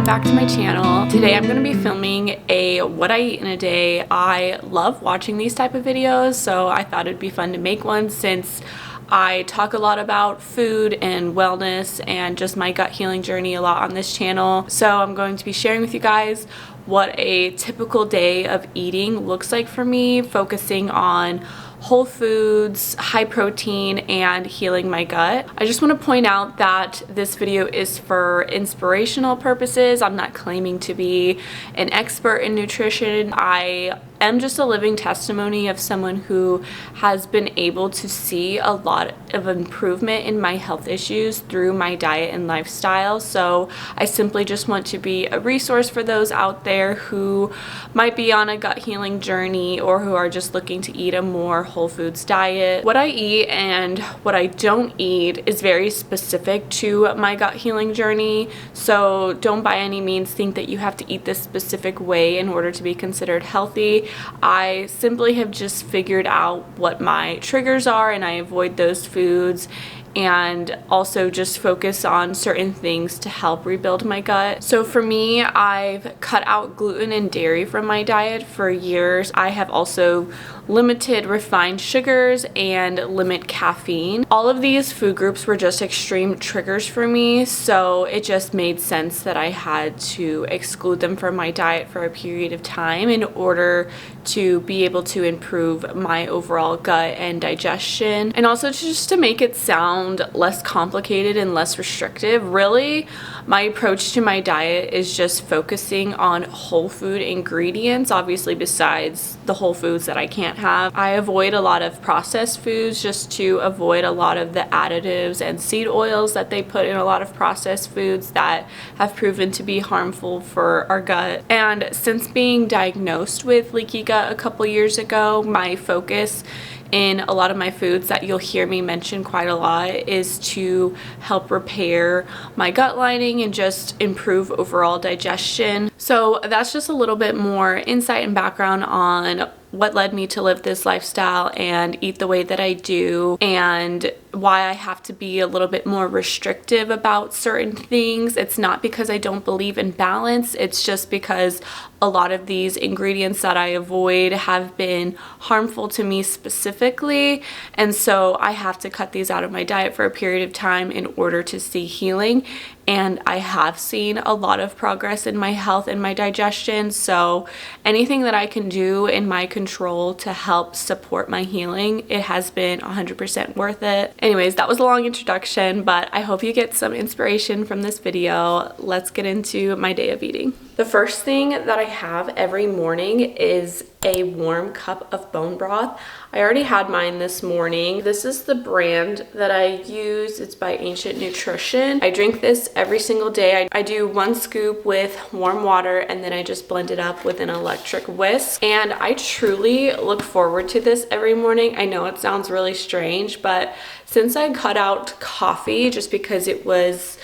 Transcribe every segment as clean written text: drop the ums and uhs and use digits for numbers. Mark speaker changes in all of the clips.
Speaker 1: back to my channel. Today I'm going to be filming a what I eat in a day. I love watching these type of videos, so I thought it'd be fun to make one since I talk a lot about food and wellness and just my gut healing journey a lot on this channel. So I'm going to be sharing with you guys what a typical day of eating looks like for me, focusing on whole foods, high protein, and healing my gut. I just want to point out that this video is for inspirational purposes. I'm not claiming to be an expert in nutrition. I am just a living testimony of someone who has been able to see a lot of improvement in my health issues through my diet and lifestyle. So I simply just want to be a resource for those out there who might be on a gut healing journey or who are just looking to eat a more whole foods diet. What I eat and what I don't eat is very specific to my gut healing journey. So don't by any means think that you have to eat this specific way in order to be considered healthy. I simply have just figured out what my triggers are and I avoid those foods, and also just focus on certain things to help rebuild my gut. So for me, I've cut out gluten and dairy from my diet for years. I have also limited refined sugars and limit caffeine. All of these food groups were just extreme triggers for me, so it just made sense that I had to exclude them from my diet for a period of time in order to be able to improve my overall gut and digestion, and also just to make it sound less complicated and less restrictive. Really, my approach to my diet is just focusing on whole food ingredients, obviously besides the whole foods that I can't have. I avoid a lot of processed foods just to avoid a lot of the additives and seed oils that they put in a lot of processed foods that have proven to be harmful for our gut. And since being diagnosed with leaky gut a couple years ago, my focus in a lot of my foods that you'll hear me mention quite a lot is to help repair my gut lining and just improve overall digestion. So that's just a little bit more insight and background on what led me to live this lifestyle and eat the way that I do, and why I have to be a little bit more restrictive about certain things. It's not because I don't believe in balance, it's just because a lot of these ingredients that I avoid have been harmful to me specifically, and so I have to cut these out of my diet for a period of time in order to see healing. And I have seen a lot of progress in my health and my digestion, so anything that I can do in my control to help support my healing, it has been 100% worth it. Anyways, that was a long introduction, but I hope you get some inspiration from this video. Let's get into my day of eating. The first thing that I have every morning is a warm cup of bone broth. I already had mine this morning. This is the brand that I use. It's by Ancient Nutrition. I drink this every single day. I do 1 scoop with warm water and then I just blend it up with an electric whisk. And I truly look forward to this every morning. I know it sounds really strange, but since I cut out coffee just because it was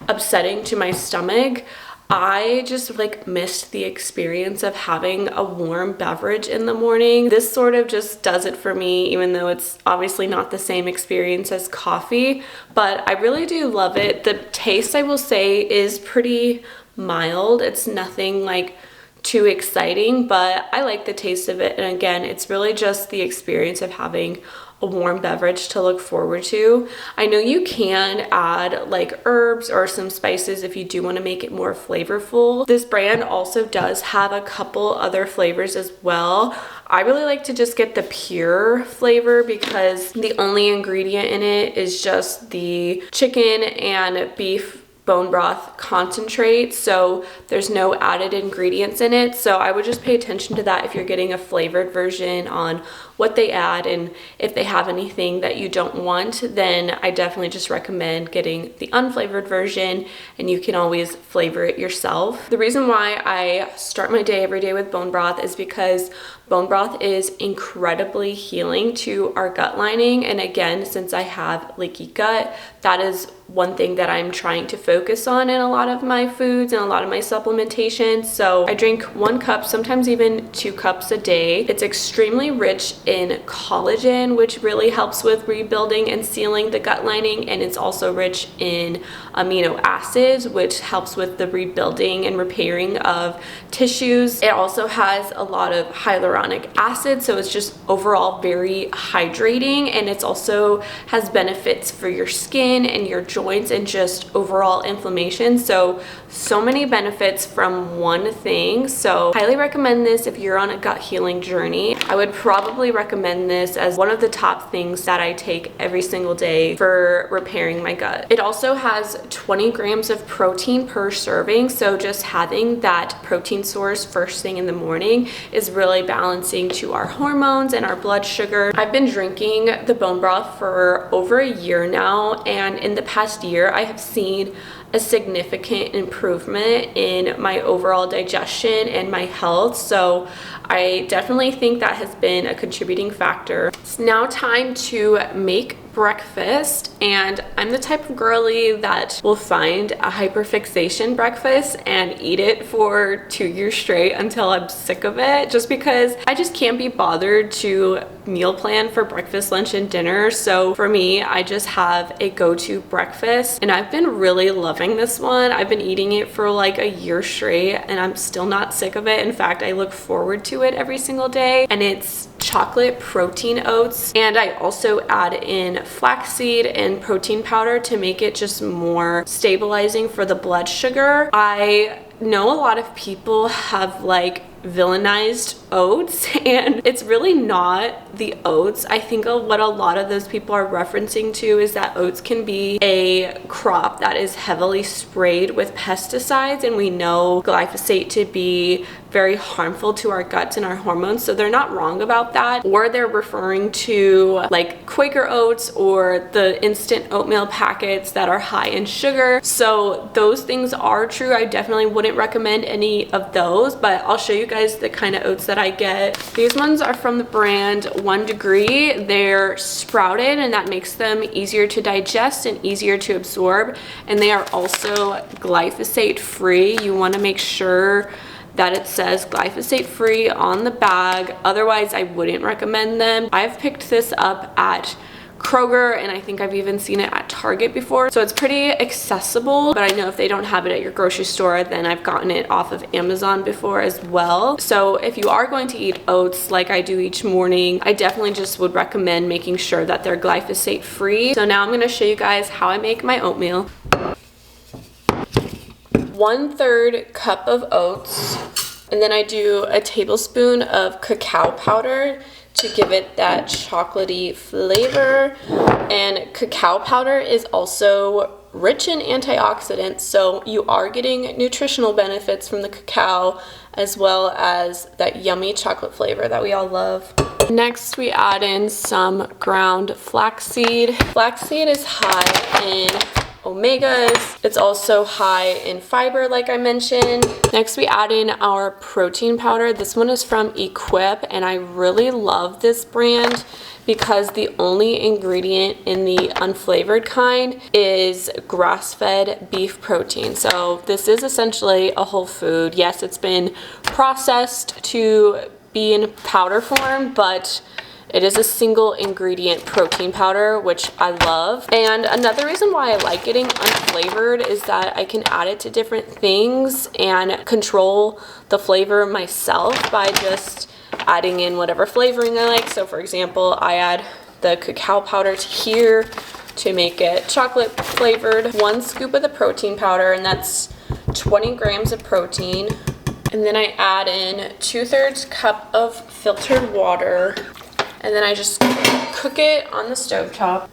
Speaker 1: upsetting to my stomach, I just missed the experience of having a warm beverage in the morning. This sort of just does it for me, even though it's obviously not the same experience as coffee, but I really do love it. The taste, I will say, is pretty mild. It's nothing too exciting, but I like the taste of it. And again, it's really just the experience of having a warm beverage to look forward to. I know you can add herbs or some spices if you do want to make it more flavorful. This brand also does have a couple other flavors as well. I really like to just get the pure flavor because the only ingredient in it is just the chicken and beef bone broth concentrate, so there's no added ingredients in it. So I would just pay attention to that if you're getting a flavored version on what they add, and if they have anything that you don't want, then I definitely just recommend getting the unflavored version, and you can always flavor it yourself. The reason why I start my day every day with bone broth is because bone broth is incredibly healing to our gut lining, and again, since I have leaky gut, that is one thing that I'm trying to focus on in a lot of my foods and a lot of my supplementation. So I drink 1 cup, sometimes even 2 cups a day. It's extremely rich in collagen, which really helps with rebuilding and sealing the gut lining, and it's also rich in amino acids, which helps with the rebuilding and repairing of tissues. It also has a lot of hyaluronic acid, so it's just overall very hydrating, and it's also has benefits for your skin and your joints and just overall inflammation. So many benefits from one thing. So highly recommend this if you're on a gut healing journey. I would probably recommend this as one of the top things that I take every single day for repairing my gut. It also has 20 grams of protein per serving, so just having that protein source first thing in the morning is really balancing to our hormones and our blood sugar. I've been drinking the bone broth for over a year now, and in the past year I have seen a significant improvement in my overall digestion and my health, so I definitely think that has been a contributing factor. It's now time to make breakfast, and I'm the type of girly that will find a hyperfixation breakfast and eat it for 2 years straight until I'm sick of it, just because I just can't be bothered to meal plan for breakfast, lunch, and dinner. So for me, I just have a go-to breakfast, and I've been really loving this one. I've been eating it for like a year straight and I'm still not sick of it. In fact, I look forward to it every single day, and it's chocolate protein oats, and I also add in flaxseed and protein powder to make it just more stabilizing for the blood sugar. I know a lot of people have like villainized oats, and it's really not the oats. I think what a lot of those people are referencing to is that oats can be a crop that is heavily sprayed with pesticides, and we know glyphosate to be very harmful to our guts and our hormones, so they're not wrong about that. Or they're referring to like Quaker oats or the instant oatmeal packets that are high in sugar. So those things are true. I definitely wouldn't recommend any of those, but I'll show you guys the kind of oats that I get. These ones are from the brand 1 Degree. They're sprouted, and that makes them easier to digest and easier to absorb, and they are also glyphosate free. You want to make sure that it says glyphosate free on the bag, otherwise I wouldn't recommend them. I've picked this up at Kroger, and I think I've even seen it at Target before, so it's pretty accessible. But I know if they don't have it at your grocery store, then I've gotten it off of Amazon before as well. So if you are going to eat oats like I do each morning, I definitely just would recommend making sure that they're glyphosate free. So now I'm going to show you guys how I make my oatmeal. 1/3 cup of oats, and then I do a tablespoon of cacao powder to give it that chocolatey flavor. And cacao powder is also rich in antioxidants, so you are getting nutritional benefits from the cacao as well as that yummy chocolate flavor that we all love. Next, we add in some ground flaxseed. Flaxseed is high in omegas. It's also high in fiber, like I mentioned. Next, we add in our protein powder. This one is from Equip, and I really love this brand because the only ingredient in the unflavored kind is grass-fed beef protein. So this is essentially a whole food. Yes, it's been processed to be in powder form, but it is a single ingredient protein powder, which I love. And another reason why I like getting unflavored is that I can add it to different things and control the flavor myself by just adding in whatever flavoring I like. So for example, I add the cacao powder to here to make it chocolate flavored. 1 scoop of the protein powder, and that's 20 grams of protein. And then I add in 2/3 cup of filtered water. And then I just cook it on the stovetop.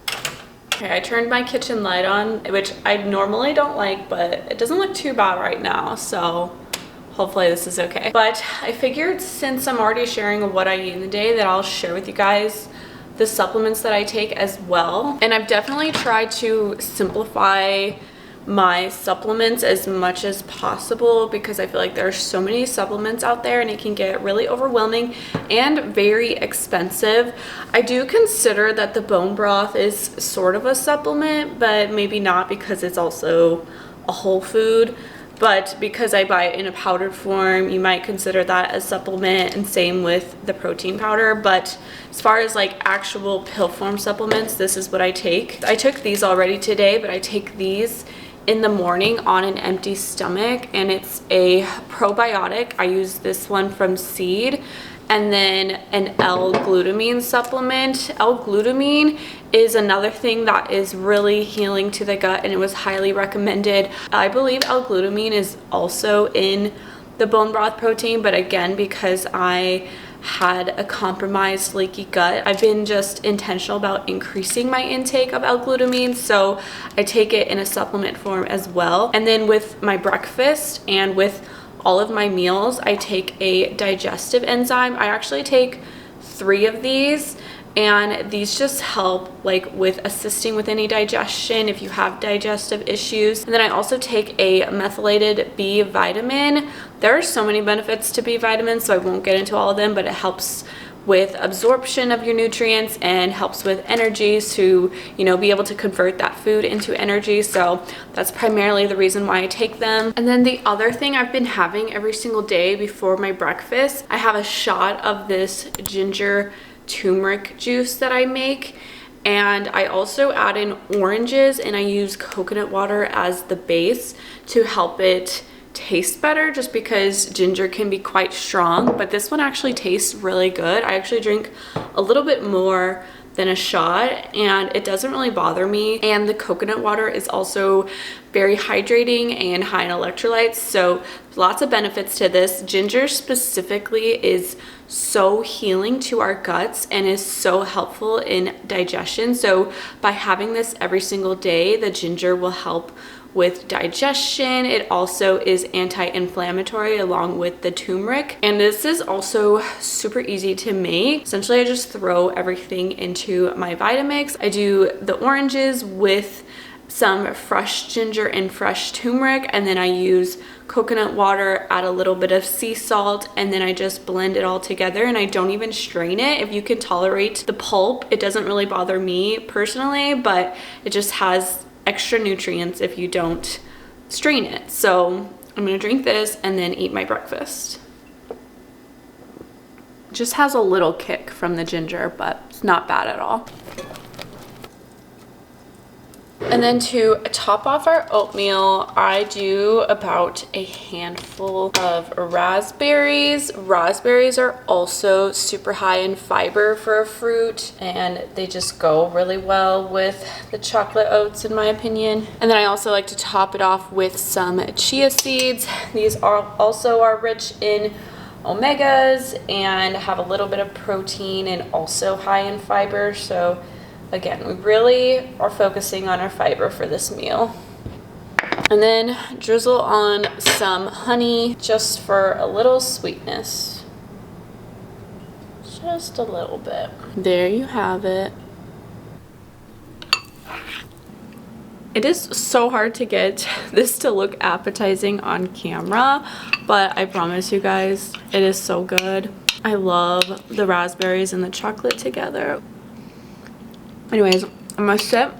Speaker 1: Okay, I turned my kitchen light on, which I normally don't like, but it doesn't look too bad right now, so hopefully this is okay. But I figured since I'm already sharing what I eat in the day, that I'll share with you guys the supplements that I take as well. And I've definitely tried to simplify my supplements as much as possible because I feel like there are so many supplements out there and it can get really overwhelming and very expensive. I do consider that the bone broth is sort of a supplement, but maybe not because it's also a whole food. but because I buy it in a powdered form, you might consider that a supplement, and same with the protein powder. But as far as like actual pill form supplements, this is what I take. I took these already today, but I take these in the morning on an empty stomach, and it's a probiotic. I use this one from Seed, and then an L-glutamine supplement. L-glutamine is another thing that is really healing to the gut, and it was highly recommended. I believe L-glutamine is also in the bone broth protein, but again, because I had a compromised leaky gut, I've been just intentional about increasing my intake of L-glutamine, so I take it in a supplement form as well. And then with my breakfast and with all of my meals, I take a digestive enzyme. I actually take 3 of these, and these just help like with assisting with any digestion if you have digestive issues. And then I also take a methylated B vitamin. There are so many benefits to B vitamins, so I won't get into all of them, but it helps with absorption of your nutrients and helps with energy to, you know, be able to convert that food into energy. So that's primarily the reason why I take them. And then the other thing I've been having every single day before my breakfast, I have a shot of this ginger turmeric juice that I make, and I also add in oranges, and I use coconut water as the base to help it taste better, just because ginger can be quite strong, but this one actually tastes really good. I actually drink a little bit more than a shot, and it doesn't really bother me. And the coconut water is also very hydrating and high in electrolytes, so lots of benefits to this. Ginger specifically is so healing to our guts and is so helpful in digestion. So by having this every single day, the ginger will help with digestion. It also is anti-inflammatory along with the turmeric, and this is also super easy to make. Essentially, I just throw everything into my Vitamix. I do the oranges with some fresh ginger and fresh turmeric, and then I use coconut water, add a little bit of sea salt, and then I just blend it all together, and I don't even strain it. If you can tolerate the pulp, it doesn't really bother me personally, but it just has extra nutrients if you don't strain it. So I'm gonna drink this and then eat my breakfast. It just has a little kick from the ginger, but it's not bad at all. And then to top off our oatmeal, I do about a handful of raspberries. Raspberries are also super high in fiber for a fruit, and they just go really well with the chocolate oats in my opinion. And then I also like to top it off with some chia seeds. These are also rich in omegas and have a little bit of protein and also high in fiber. So again, we really are focusing on our fiber for this meal. And then drizzle on some honey just for a little sweetness. Just a little bit. There you have it. It is so hard to get this to look appetizing on camera, but I promise you guys, it is so good. I love the raspberries and the chocolate together. Anyways, I'm gonna sit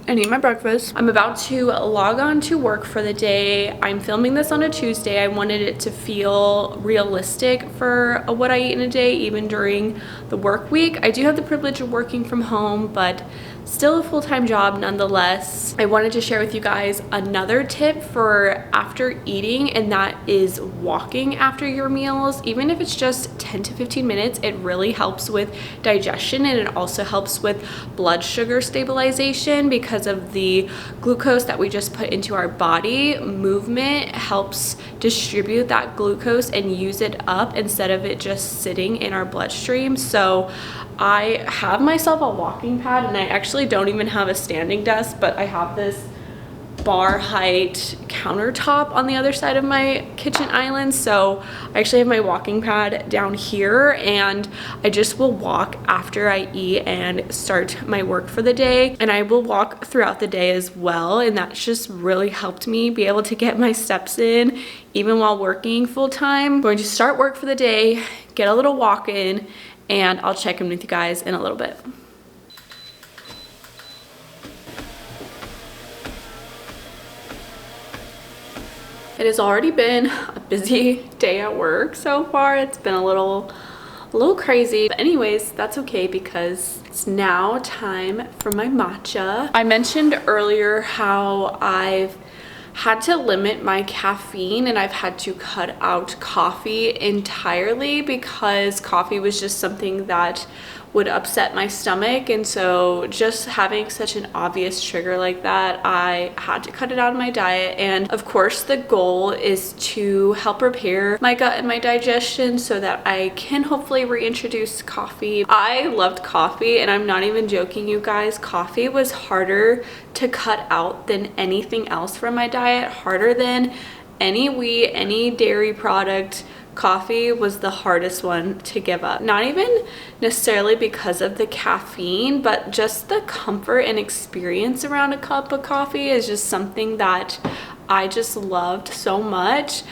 Speaker 1: and eat my breakfast. I'm about to log on to work for the day. I'm filming this on a Tuesday. I wanted it to feel realistic for what I eat in a day, even during the work week. I do have the privilege of working from home, but still a full-time job nonetheless. I wanted to share with you guys another tip for after eating, and that is walking after your meals. Even if it's just 10 to 15 minutes, it really helps with digestion, and it also helps with blood sugar stabilization because of the glucose that we just put into our body. Movement helps distribute that glucose and use it up instead of it just sitting in our bloodstream. So I have myself a walking pad, and I actually don't even have a standing desk, but I have this bar height countertop on the other side of my kitchen island. So I actually have my walking pad down here, and I just will walk after I eat and start my work for the day. And I will walk throughout the day as well, and that's just really helped me be able to get my steps in even while working full-time. I'm going to start work for the day, get a little walk in, and I'll check in with you guys in a little bit. It has already been a busy day at work so far. It's been a little crazy, but anyways, that's okay because it's now time for my matcha. I mentioned earlier how I've had to limit my caffeine and I've had to cut out coffee entirely because coffee was just something that would upset my stomach, and so just having such an obvious trigger like that, I had to cut it out of my diet. And of course the goal is to help repair my gut and my digestion so that I can hopefully reintroduce coffee. I loved coffee, and I'm not even joking, you guys. Coffee was harder to cut out than anything else from my diet, harder than any wheat, any dairy product. Coffee was the hardest one to give up. Not even necessarily because of the caffeine, but just the comfort and experience around a cup of coffee is just something that I just loved so much.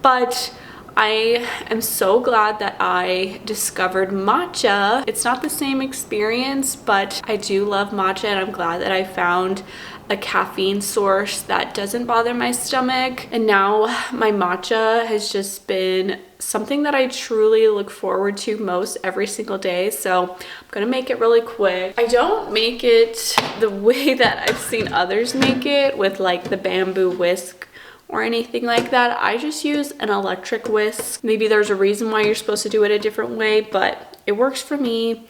Speaker 1: But I am so glad that I discovered matcha. It's not the same experience, but I do love matcha, and I'm glad that I found a caffeine source that doesn't bother my stomach. And now my matcha has just been something that I truly look forward to most every single day. So I'm gonna make it really quick. I don't make it the way that I've seen others make it with like the bamboo whisk or anything like that. I just use an electric whisk. Maybe there's a reason why you're supposed to do it a different way, but it works for me.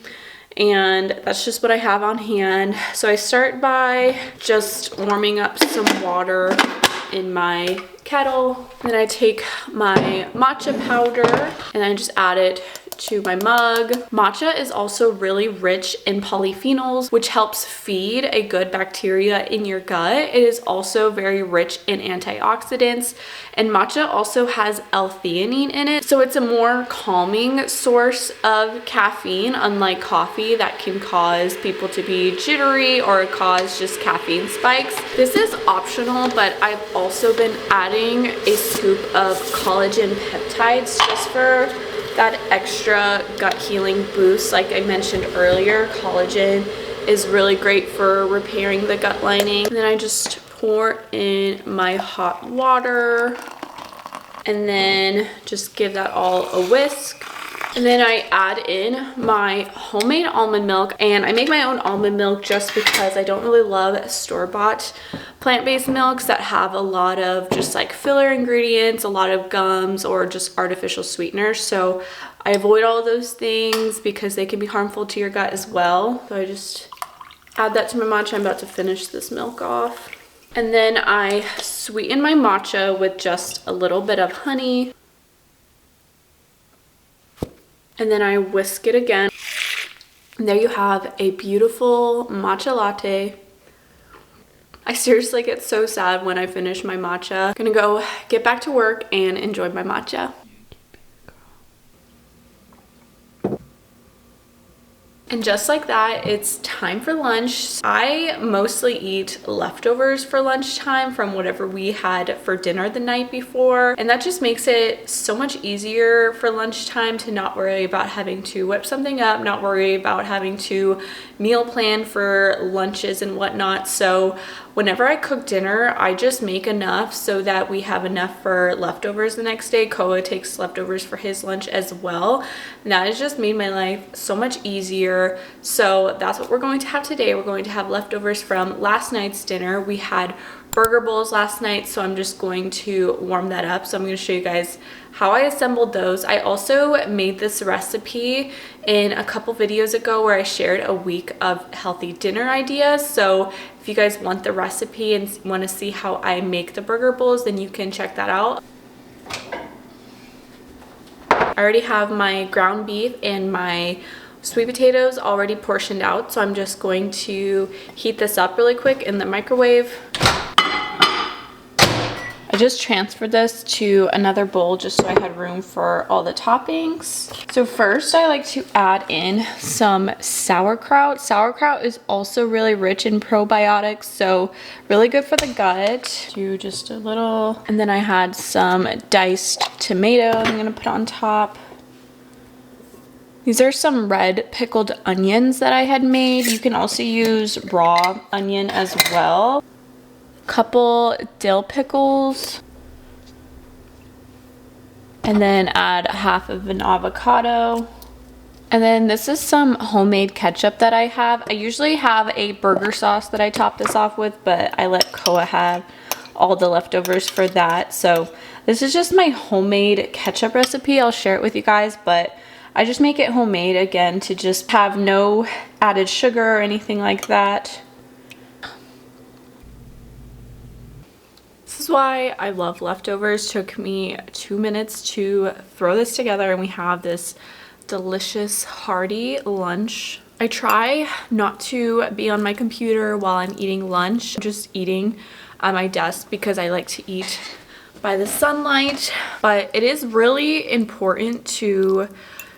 Speaker 1: And that's just what I have on hand. So I start by just warming up some water in my kettle. Then I take my matcha powder and I just add it to my mug. Matcha is also really rich in polyphenols, which helps feed a good bacteria in your gut. It is also very rich in antioxidants, and matcha also has L-theanine in it, so it's a more calming source of caffeine, unlike coffee that can cause people to be jittery or cause just caffeine spikes. This is optional, but I've also been adding a scoop of collagen peptides just for that extra gut healing boost. Like I mentioned earlier, collagen is really great for repairing the gut lining. And then I just pour in my hot water and then just give that all a whisk. And then I add in my homemade almond milk, and I make my own almond milk just because I don't really love store-bought plant-based milks that have a lot of just like filler ingredients, a lot of gums, or just artificial sweeteners. So I avoid all of those things because they can be harmful to your gut as well. So I just add that to my matcha. I'm about to finish this milk off. And then I sweeten my matcha with just a little bit of honey. And then I whisk it again. And there you have a beautiful matcha latte. I seriously get so sad when I finish my matcha. I'm gonna go get back to work and enjoy my matcha. And just like that, it's time for lunch. I mostly eat leftovers for lunchtime from whatever we had for dinner the night before. And that just makes it so much easier for lunchtime to not worry about having to whip something up, not worry about having to meal plan for lunches and whatnot. So whenever I cook dinner, I just make enough so that we have enough for leftovers the next day. Koa takes leftovers for his lunch as well. And that has just made my life so much easier. So that's what we're going to have today. We're going to have leftovers from last night's dinner. We had burger bowls last night, so I'm just going to warm that up. So I'm going to show you guys how I assembled those. I also made this recipe in a couple videos ago where I shared a week of healthy dinner ideas. So if you guys want the recipe and want to see how I make the burger bowls, then you can check that out. I already have my ground beef and my sweet potatoes already portioned out, so I'm just going to heat this up really quick in the microwave. I just transferred this to another bowl just so I had room for all the toppings. So first I like to add in some sauerkraut. Sauerkraut is also really rich in probiotics, so really good for the gut. Do just a little. And then I had some diced tomato I'm gonna put on top. These are some red pickled onions that I had made. You can also use raw onion as well. Couple dill pickles. And then add half of an avocado. And then this is some homemade ketchup that I have. I usually have a burger sauce that I top this off with, but I let Koa have all the leftovers for that. So this is just my homemade ketchup recipe. I'll share it with you guys, but I just make it homemade again to just have no added sugar or anything like that. This is why I love leftovers. It took me 2 minutes to throw this together and we have this delicious hearty lunch. I try not to be on my computer while I'm eating lunch. I'm just eating at my desk because I like to eat by the sunlight, but it is really important to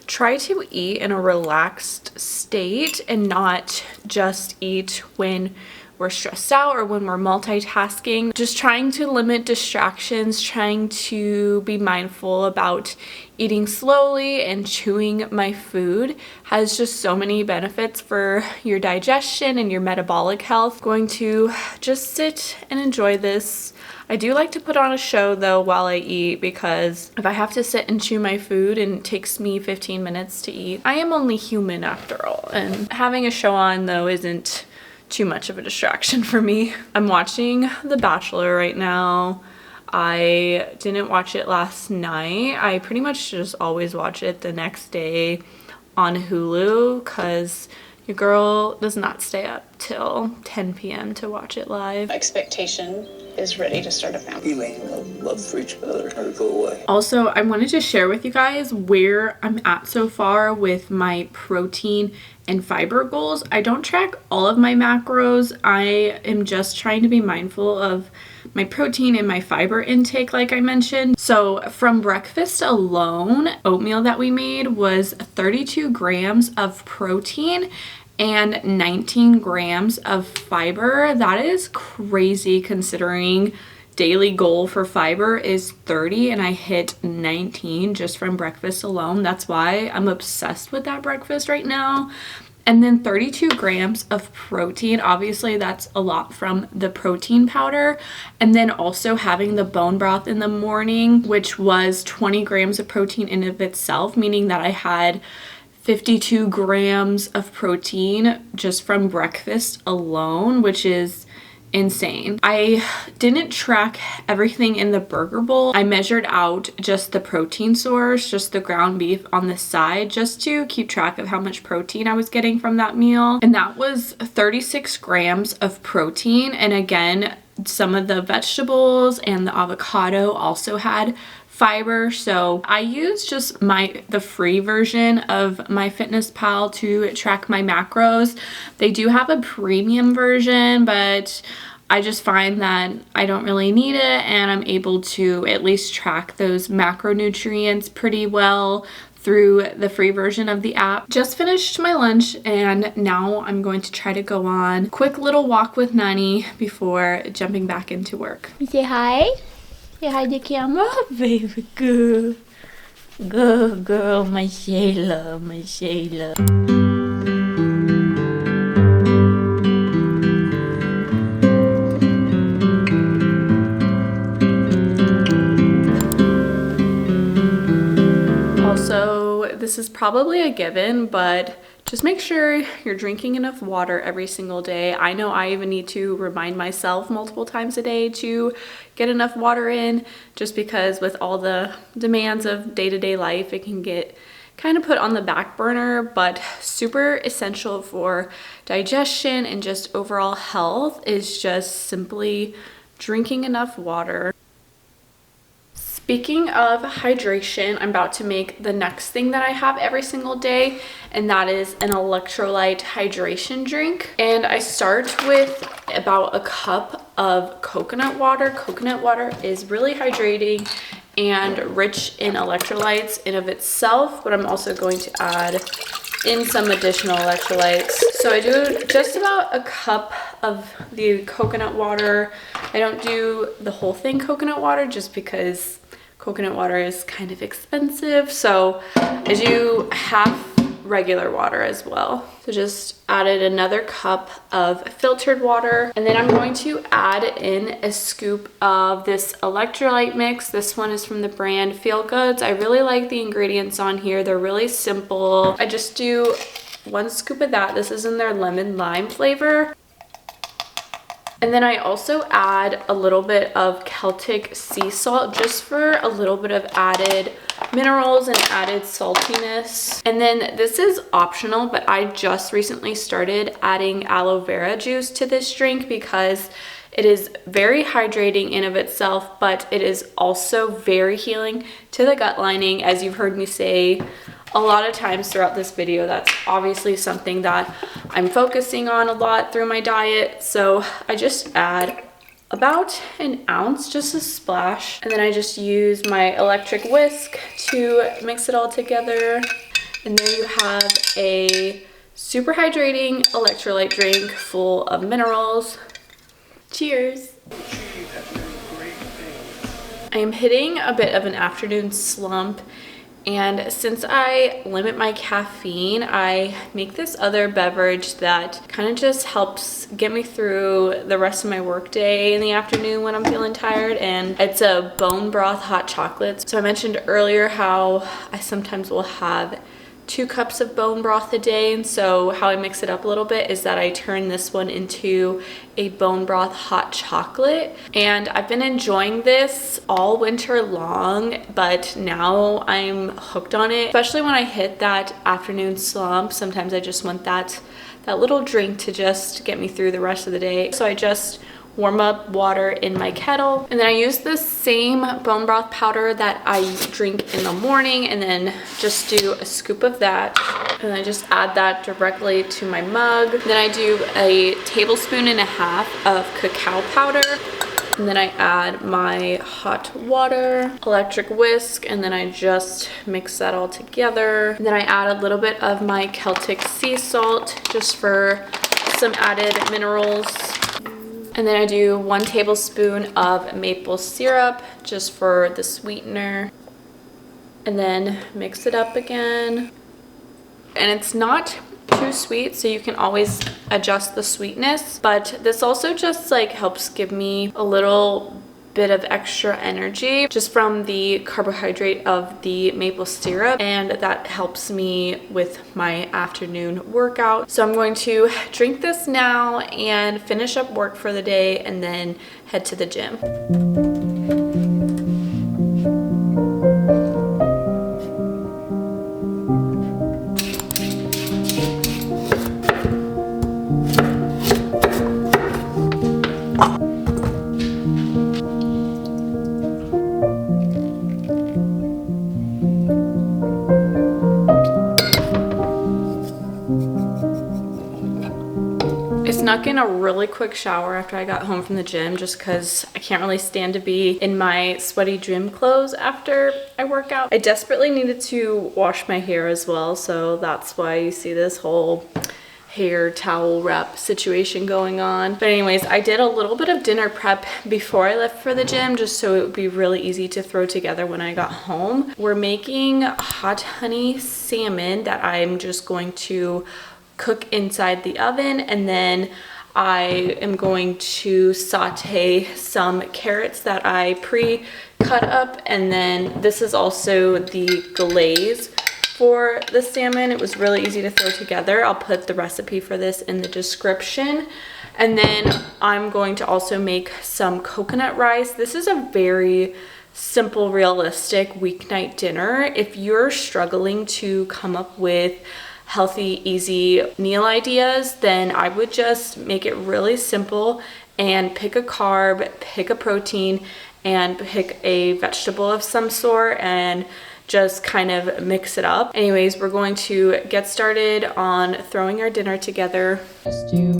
Speaker 1: try to eat in a relaxed state and not just eat when we're stressed out or when we're multitasking. Just trying to limit distractions, trying to be mindful about eating slowly and chewing my food has just so many benefits for your digestion and your metabolic health. Going to just sit and enjoy this. I do like to put on a show though while I eat, because if I have to sit and chew my food and it takes me 15 minutes to eat, I am only human after all. And having a show on though isn't too much of a distraction for me. I'm watching The Bachelor right now. I didn't watch it last night. I pretty much just always watch it the next day on Hulu because your girl does not stay up till 10 p.m. to watch it live.
Speaker 2: Expectation is ready to start a family.
Speaker 3: You make love for each other or go away.
Speaker 1: Also, I wanted to share with you guys where I'm at so far with my protein and fiber goals. I don't track all of my macros. I am just trying to be mindful of my protein and my fiber intake like I mentioned. So from breakfast alone, oatmeal that we made was 32 grams of protein and 19 grams of fiber. That is crazy considering daily goal for fiber is 30 and I hit 19 just from breakfast alone. That's why I'm obsessed with that breakfast right now. And then 32 grams of protein. Obviously that's a lot from the protein powder. And then also having the bone broth in the morning, which was 20 grams of protein in of itself, meaning that I had 52 grams of protein just from breakfast alone, which is insane. I didn't track everything in the burger bowl. I measured out just the protein source, just the ground beef on the side, just to keep track of how much protein I was getting from that meal. And that was 36 grams of protein. And again, some of the vegetables and the avocado also had fiber. So I use just the free version of MyFitnessPal to track my macros. They do have a premium version, but I just find that I don't really need it and I'm able to at least track those macronutrients pretty well through the free version of the app. Just finished my lunch and now I'm going to try to go on a quick little walk with Nani before jumping back into work.
Speaker 4: Say hi. Say hi to camera. Oh, baby girl. Girl, my Shayla, my Shayla.
Speaker 1: Also, this is probably a given, but just make sure you're drinking enough water every single day. I know I even need to remind myself multiple times a day to get enough water in, just because with all the demands of day-to-day life, it can get kind of put on the back burner, but super essential for digestion and just overall health is just simply drinking enough water. Speaking of hydration, I'm about to make the next thing that I have every single day, and that is an electrolyte hydration drink. And I start with about a cup of coconut water. Coconut water is really hydrating and rich in electrolytes in of itself, but I'm also going to add in some additional electrolytes. So I do just about a cup of the coconut water. I don't do the whole thing coconut water just because coconut water is kind of expensive. So I do half regular water as well. So just added another cup of filtered water, and then I'm going to add in a scoop of this electrolyte mix. This one is from the brand Feel Goods. I really like the ingredients on here. They're really simple. I just do 1 scoop of that. This is in their lemon lime flavor. And then I also add a little bit of Celtic sea salt just for a little bit of added minerals and added saltiness. And then this is optional, but I just recently started adding aloe vera juice to this drink because it is very hydrating in of itself, but it is also very healing to the gut lining. As you've heard me say a lot of times throughout this video, that's obviously something that I'm focusing on a lot through my diet. So I just add about an ounce, just a splash, and then I just use my electric whisk to mix it all together. And there you have a super hydrating electrolyte drink full of minerals. Cheers. I am hitting a bit of an afternoon slump, and since I limit my caffeine, I make this other beverage that kind of just helps get me through the rest of my workday in the afternoon when I'm feeling tired, and it's a bone broth hot chocolate. So I mentioned earlier how I sometimes will have 2 cups of bone broth a day, and so how I mix it up a little bit is that I turn this one into a bone broth hot chocolate, and I've been enjoying this all winter long, but now I'm hooked on it, especially when I hit that afternoon slump. Sometimes I just want that little drink to just get me through the rest of the day. So I just warm up water in my kettle, and then I use the same bone broth powder that I drink in the morning, and then just do a scoop of that, and I just add that directly to my mug. Then I do 1.5 tablespoons of cacao powder, and then I add my hot water, electric whisk, and then I just mix that all together. And then I add a little bit of my Celtic sea salt just for some added minerals. And then I do 1 tablespoon of maple syrup just for the sweetener, and then mix it up again. And it's not too sweet, so you can always adjust the sweetness, but this also just like helps give me a little bit of extra energy just from the carbohydrate of the maple syrup, and that helps me with my afternoon workout. So I'm going to drink this now and finish up work for the day and then head to the gym. Snuck in a really quick shower after I got home from the gym just because I can't really stand to be in my sweaty gym clothes after I work out. I desperately needed to wash my hair as well, so that's why you see this whole hair towel wrap situation going on. But anyways, I did a little bit of dinner prep before I left for the gym just so it would be really easy to throw together when I got home. We're making hot honey salmon that I'm just going to cook inside the oven, and then I am going to saute some carrots that I pre-cut up, and then this is also the glaze for the salmon. It was really easy to throw together. I'll put the recipe for this in the description. And then I'm going to also make some coconut rice. This is a very simple, realistic weeknight dinner. If you're struggling to come up with healthy, easy meal ideas, then I would just make it really simple and pick a carb, pick a protein, and pick a vegetable of some sort and just kind of mix it up. Anyways, we're going to get started on throwing our dinner together. Just do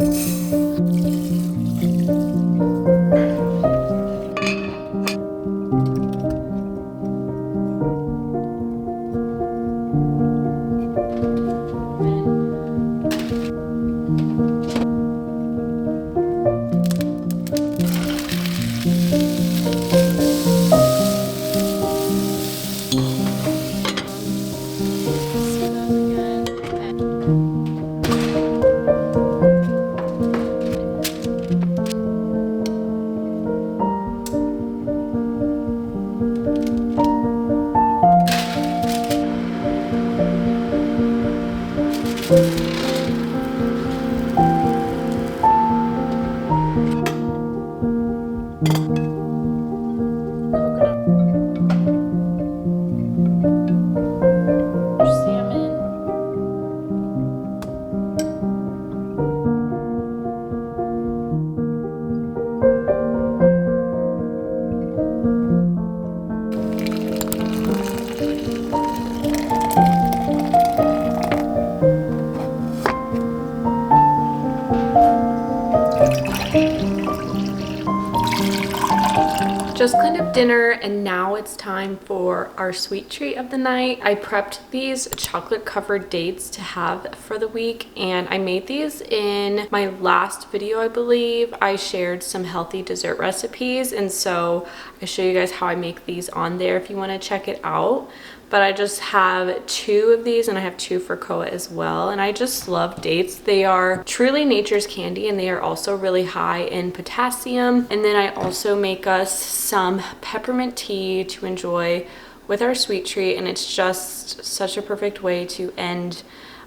Speaker 1: Just cleaned up dinner and now it's time for our sweet treat of the night. I prepped these chocolate covered dates to have for the week, and I made these in my last video, I believe. I shared some healthy dessert recipes, and so I show you guys how I make these on there if you want to check it out. But I just have 2 of these, and I have 2 for Koa as well. And I just love dates. They are truly nature's candy, and they are also really high in potassium. And then I also make us some peppermint tea to enjoy with our sweet treat, and it's just such a perfect way to end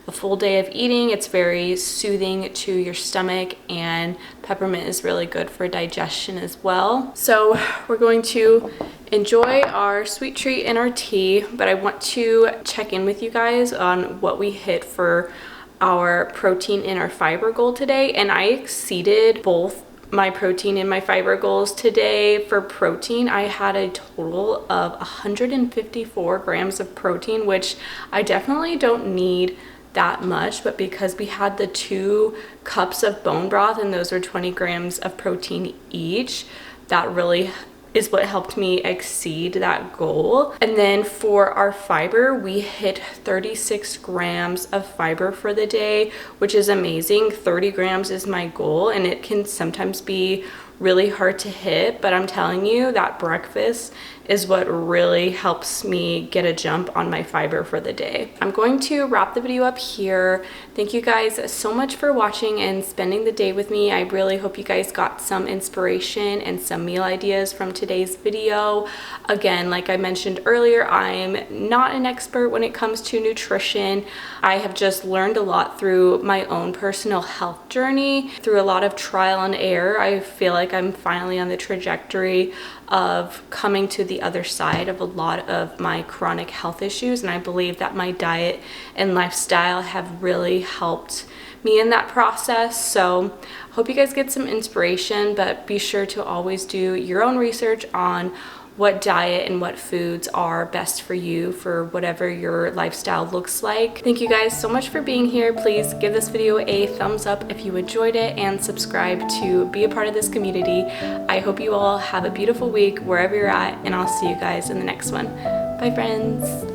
Speaker 1: a full day of eating. It's very soothing to your stomach, and peppermint is really good for digestion as well. So we're going to enjoy our sweet treat and our tea, but I want to check in with you guys on what we hit for our protein and our fiber goal today, and I exceeded both my protein and my fiber goals today. For protein, I had a total of 154 grams of protein, which I definitely don't need that much, but because we had the 2 cups of bone broth and those were 20 grams of protein each, that really is what helped me exceed that goal. And then for our fiber, we hit 36 grams of fiber for the day, which is amazing. 30 grams is my goal, and it can sometimes be really hard to hit, but I'm telling you that breakfast is what really helps me get a jump on my fiber for the day. I'm going to wrap the video up here. Thank you guys so much for watching and spending the day with me. I really hope you guys got some inspiration and some meal ideas from today's video. Again, like I mentioned earlier, I'm not an expert when it comes to nutrition. I have just learned a lot through my own personal health journey, through a lot of trial and error. I feel like I'm finally on the trajectory of coming to the other side of a lot of my chronic health issues, and I believe that my diet and lifestyle have really helped me in that process. So hope you guys get some inspiration, but be sure to always do your own research on what diet and what foods are best for you for whatever your lifestyle looks like. Thank you guys so much for being here. Please give this video a thumbs up if you enjoyed it, and subscribe to be a part of this community. I hope you all have a beautiful week wherever you're at, and I'll see you guys in the next one. Bye friends.